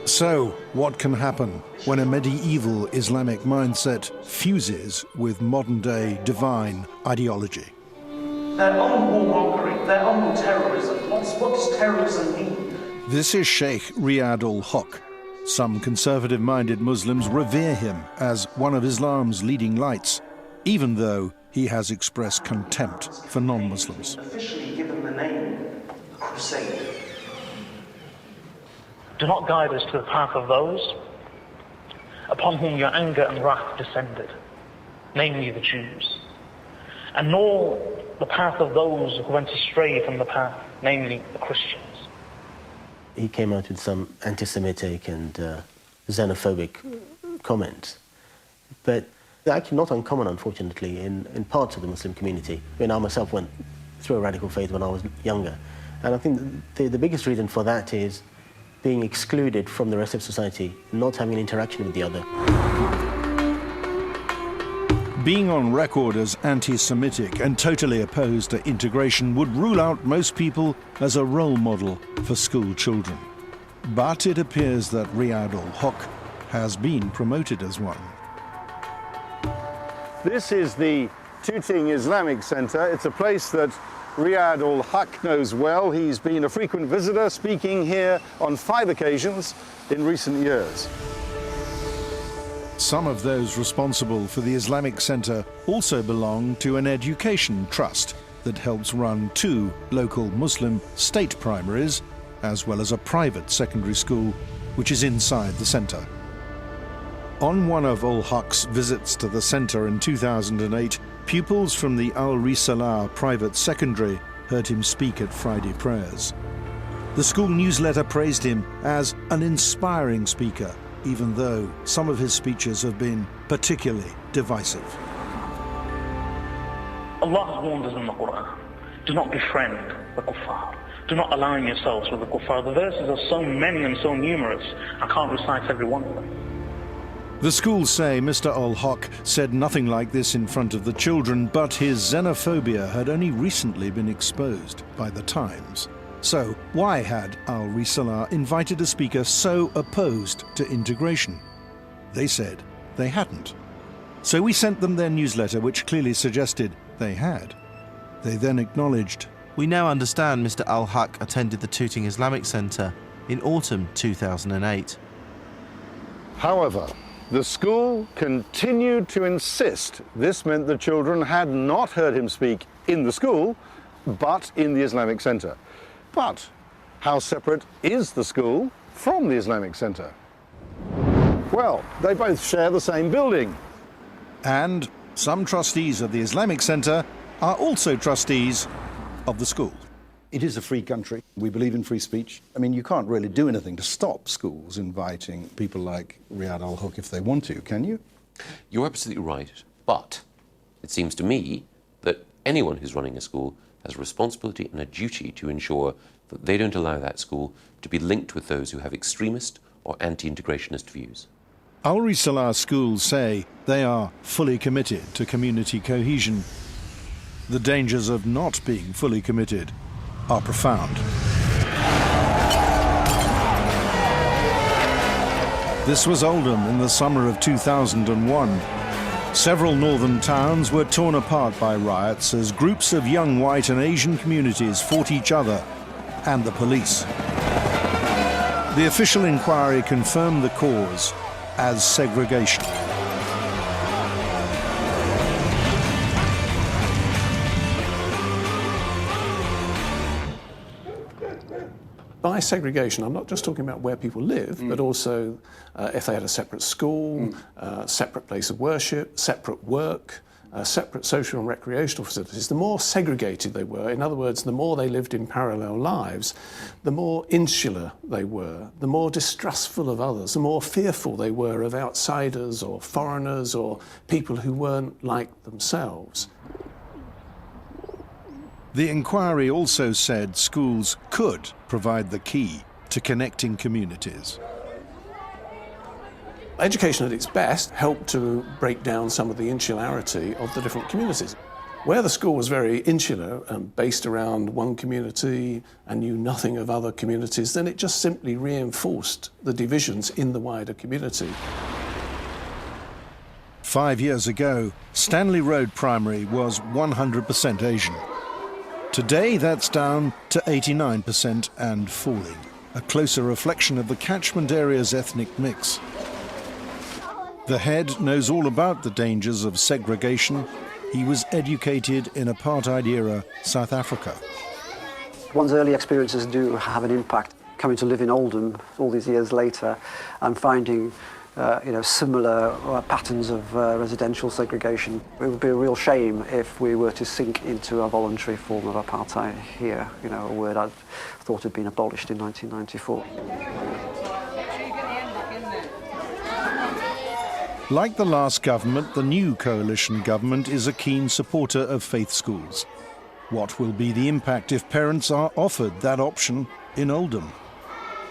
So, what can happen when a medieval Islamic mindset fuses with modern-day divine ideology? Their own warmongering, their own terrorism. What does terrorism mean? This is Sheikh Riyad al-Haq. Some conservative-minded Muslims revere him as one of Islam's leading lights, even though he has expressed contempt for non-Muslims. Officially given the name crusade. Do not guide us to the path of those upon whom your anger and wrath descended, namely the Jews, and nor the path of those who went astray from the path, namely the Christians. He came out with some anti-Semitic and xenophobic comments, but they're actually not uncommon, unfortunately, in parts of the Muslim community. I myself went through a radical faith when I was younger, and I think the biggest reason for that is being excluded from the rest of society, not having an interaction with the other. Being on record as anti-Semitic and totally opposed to integration would rule out most people as a role model for school children. But it appears that Riyad al-Haq has been promoted as one. This is the Tooting Islamic Center. It's a place that Riyad al-Haq knows well. He's been a frequent visitor, speaking here on 5 occasions in recent years. Some of those responsible for the Islamic Center also belong to an education trust that helps run 2 local Muslim state primaries, as well as a private secondary school, which is inside the center. On one of al-Haq's visits to the center in 2008, pupils from the Al-Risalah private secondary heard him speak at Friday prayers. The school newsletter praised him as an inspiring speaker, even though some of his speeches have been particularly divisive. Allah has warned us in the Quran, do not befriend the kuffar. Do not align yourselves with the kuffar. The verses are so many and so numerous, I can't recite every one of them. The schools say Mr. al-Haq said nothing like this in front of the children, but his xenophobia had only recently been exposed by the Times. So why had Al-Risalah invited a speaker so opposed to integration? They said they hadn't. So we sent them their newsletter, which clearly suggested they had. They then acknowledged, "We now understand Mr. al-Haq attended the Tooting Islamic Center in autumn 2008. However, the school continued to insist this meant the children had not heard him speak in the school, but in the Islamic Center. But how separate is the school from the Islamic Center? Well, they both share the same building. And some trustees of the Islamic Center are also trustees of the school. It is a free country. We believe in free speech. I mean, you can't really do anything to stop schools inviting people like Riyad al-Haq if they want to, can you? You're absolutely right. But it seems to me that anyone who's running a school has a responsibility and a duty to ensure that they don't allow that school to be linked with those who have extremist or anti-integrationist views. Al-Risalah schools say they are fully committed to community cohesion. The dangers of not being fully committed are profound. This was Oldham in the summer of 2001. Several northern towns were torn apart by riots as groups of young white and Asian communities fought each other and the police. The official inquiry confirmed the cause as segregation. By segregation, I'm not just talking about where people live, but also if they had a separate school, separate place of worship, separate work, separate social and recreational facilities. The more segregated they were, in other words, the more they lived in parallel lives, the more insular they were, the more distrustful of others, the more fearful they were of outsiders or foreigners or people who weren't like themselves. The inquiry also said schools could provide the key to connecting communities. Education at its best helped to break down some of the insularity of the different communities. Where the school was very insular and based around one community and knew nothing of other communities, then it just simply reinforced the divisions in the wider community. 5 years ago, Stanley Road Primary was 100% Asian. Today, that's down to 89% and falling, a closer reflection of the catchment area's ethnic mix. The head knows all about the dangers of segregation. He was educated in apartheid-era South Africa. One's early experiences do have an impact. Coming to live in Oldham all these years later and finding similar patterns of residential segregation. It would be a real shame if we were to sink into a voluntary form of apartheid here, a word I thought had been abolished in 1994. Like the last government, the new coalition government is a keen supporter of faith schools. What will be the impact if parents are offered that option in Oldham?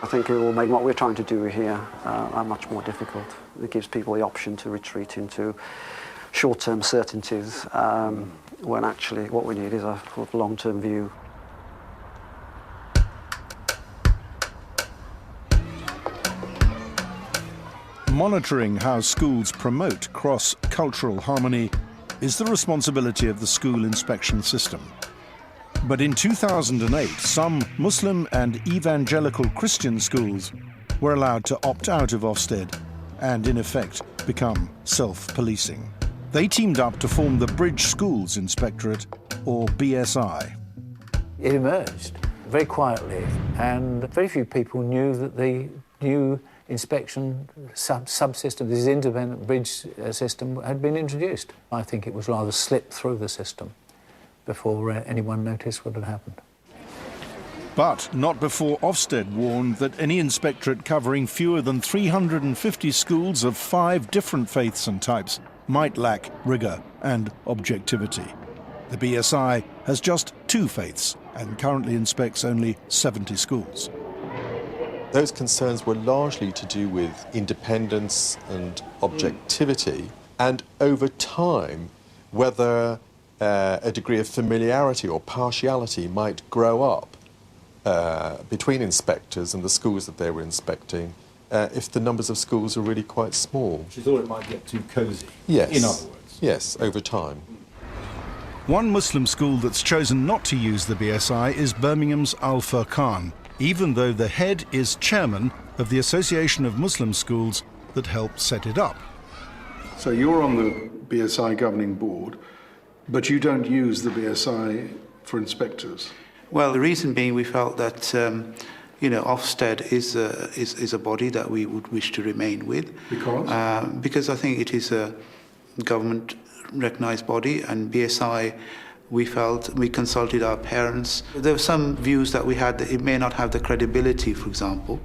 I think it will make what we're trying to do here much more difficult. It gives people the option to retreat into short-term certainties when actually what we need is a long-term view. Monitoring how schools promote cross-cultural harmony is the responsibility of the school inspection system. But in 2008, some Muslim and evangelical Christian schools were allowed to opt out of Ofsted and, in effect, become self-policing. They teamed up to form the Bridge Schools Inspectorate, or BSI. It emerged very quietly, and very few people knew that the new inspection subsystem, this independent bridge system, had been introduced. I think it was rather slipped through the system before anyone noticed what had happened. But not before Ofsted warned that any inspectorate covering fewer than 350 schools of 5 different faiths and types might lack rigour and objectivity. The BSI has just 2 faiths and currently inspects only 70 schools. Those concerns were largely to do with independence and objectivity, and over time, whether a degree of familiarity or partiality might grow up between inspectors and the schools that they were inspecting if the numbers of schools are really quite small. She thought it might get too cosy, yes. In other words. Yes, over time. One Muslim school that's chosen not to use the BSI is Birmingham's Al Furqan, even though the head is chairman of the Association of Muslim Schools that helped set it up. So you're on the BSI governing board, but you don't use the BSI for inspectors? Well, the reason being we felt that, Ofsted is a body that we would wish to remain with. Because? Because I think it is a government-recognised body, and BSI, we consulted our parents. There were some views that we had that it may not have the credibility, for example.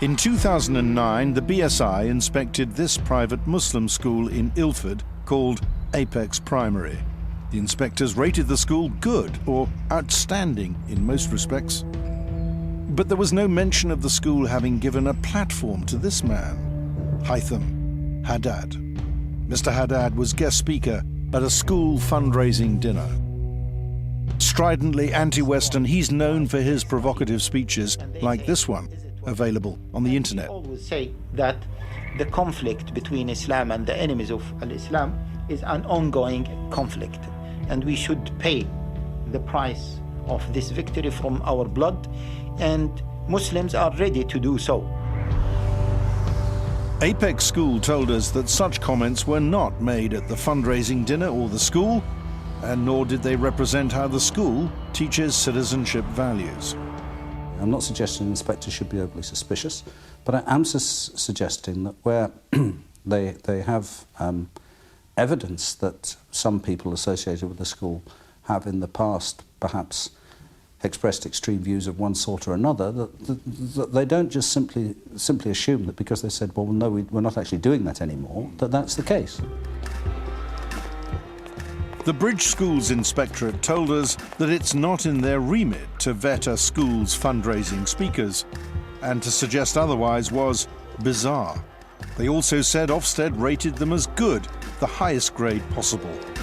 In 2009, the BSI inspected this private Muslim school in Ilford called Apex Primary. The inspectors rated the school good or outstanding in most respects. But there was no mention of the school having given a platform to this man, Haitham Haddad. Mr. Haddad was guest speaker at a school fundraising dinner. Stridently anti-Western, he's known for his provocative speeches like this one, available on the internet. I always say that the conflict between Islam and the enemies of Islam is an ongoing conflict, and we should pay the price of this victory from our blood, and Muslims are ready to do so. Apex School told us that such comments were not made at the fundraising dinner or the school, and nor did they represent how the school teaches citizenship values. I'm not suggesting inspectors should be overly suspicious, but I am suggesting that where they have evidence that some people associated with the school have in the past perhaps expressed extreme views of one sort or another, that they don't just simply assume that because they said, well, no, we're not actually doing that anymore, that that's the case. The Bridge Schools Inspectorate told us that it's not in their remit to vet a school's fundraising speakers, and to suggest otherwise was bizarre. They also said Ofsted rated them as good the highest grade possible.